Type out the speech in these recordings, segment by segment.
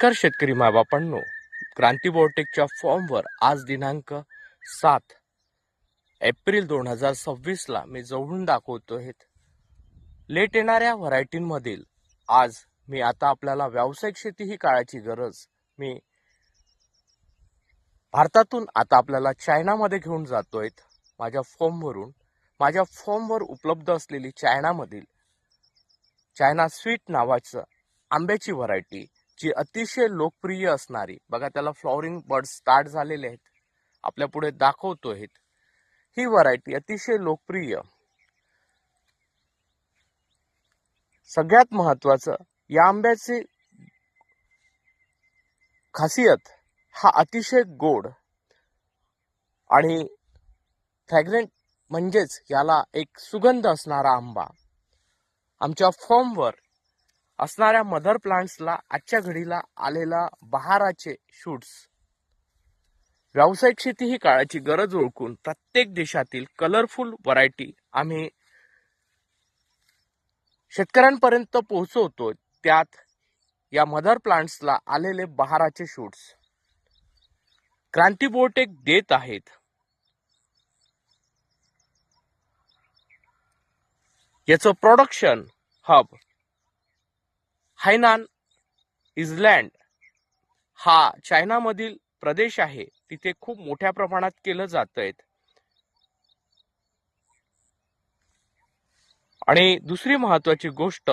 नमस्कार शेतकरी मायबापांनो, क्रांती बायोटेकच्या फॉर्मवर आज दिनांक 7 एप्रिल 2026 ला मी जवळून दाखवतोय लेट येणाऱ्या व्हरायटींमधील. आज मी आता आपल्याला व्यावसायिक शेती ही काळाची गरज, मी भारतातून आता आपल्याला चायनामध्ये घेऊन जातोय. माझ्या फॉर्मवर उपलब्ध असलेली चायनामधील चायना स्वीट नावाचं आंब्याची व्हरायटी, जी अतिशय लोकप्रिय असणारी, बघा त्याला फ्लॉवरिंग बर्ड स्टार्ट झालेले आहेत, आपल्या पुढे दाखवतोय. ही व्हरायटी अतिशय लोकप्रिय. सगळ्यात महत्वाचं, या आंब्याची खासियत हा अतिशय गोड आणि फ्रॅग्रंट, म्हणजेच याला एक सुगंध असणारा आंबा. आमच्या फॉर्मवर असणाऱ्या मदर प्लांट्सला आजच्या घडीला आलेला बहाराचे शूट्स. व्यावसायिक शेती ही काळाची गरज ओळखून प्रत्येक देशातील कलरफुल व्हरायटी आम्ही शेतकऱ्यांपर्यंत पोहोचवतो. त्यात या मदर प्लांट्सला आलेले बहाराचे शूट्स क्रांती बायोटेक देत आहेत. याचं प्रोडक्शन हब हैनान आयलँड हा चायनामधील प्रदेश आहे, तिथे खूप मोठ्या प्रमाणात केलं जातंय. आणि दुसरी महत्वाची गोष्ट,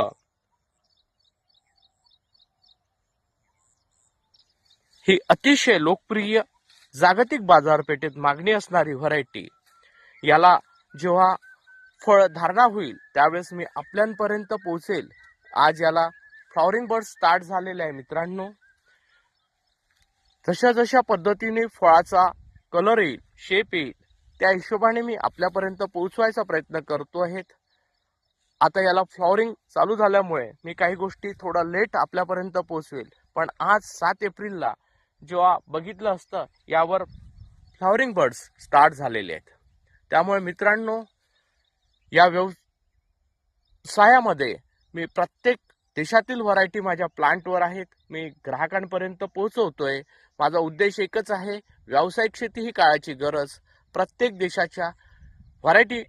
ही अतिशय लोकप्रिय, जागतिक बाजारपेठेत मागणी असणारी व्हरायटी. याला जेव्हा फळ धारणा होईल त्यावेळेस मी आपल्यापर्यंत पोहोचेल. आज याला फ्लॉवरिंग बर्ड स्टार्ट झालेले आहे मित्रांनो. जशा जशा पद्धतीने फळाचा कलर येईल, शेप येईल, त्या हिशोबाने मी आपल्यापर्यंत पोहोचवायचा प्रयत्न करतो आहे. आता याला फ्लॉवरिंग चालू झाल्यामुळे मी काही गोष्टी थोडा लेट आपल्यापर्यंत पोहोचवेल, पण आज 7 एप्रिलला जेव्हा बघितलं असतं, यावर फ्लॉवरिंग बर्ड्स स्टार्ट झालेले आहेत. त्यामुळे मित्रांनो, या व्यवसायामध्ये मी प्रत्येक देशातील व्हरायटी माझ्या प्लांटवर आहेत, मी ग्राहकांपर्यंत पोहोचवतोय. माझा उद्देश एकच आहे, व्यावसायिक शेती ही काळाची गरज. प्रत्येक देशाच्या व्हरायटी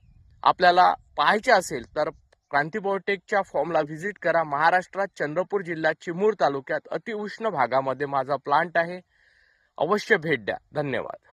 आपल्याला पाहायच्या असेल तर क्रांती बायोटेकच्या फॉर्मला व्हिजिट करा. महाराष्ट्रात चंद्रपूर जिल्ह्यात चिमूर तालुक्यात अतिउष्ण भागामध्ये माझा प्लांट आहे. अवश्य भेट द्या. धन्यवाद.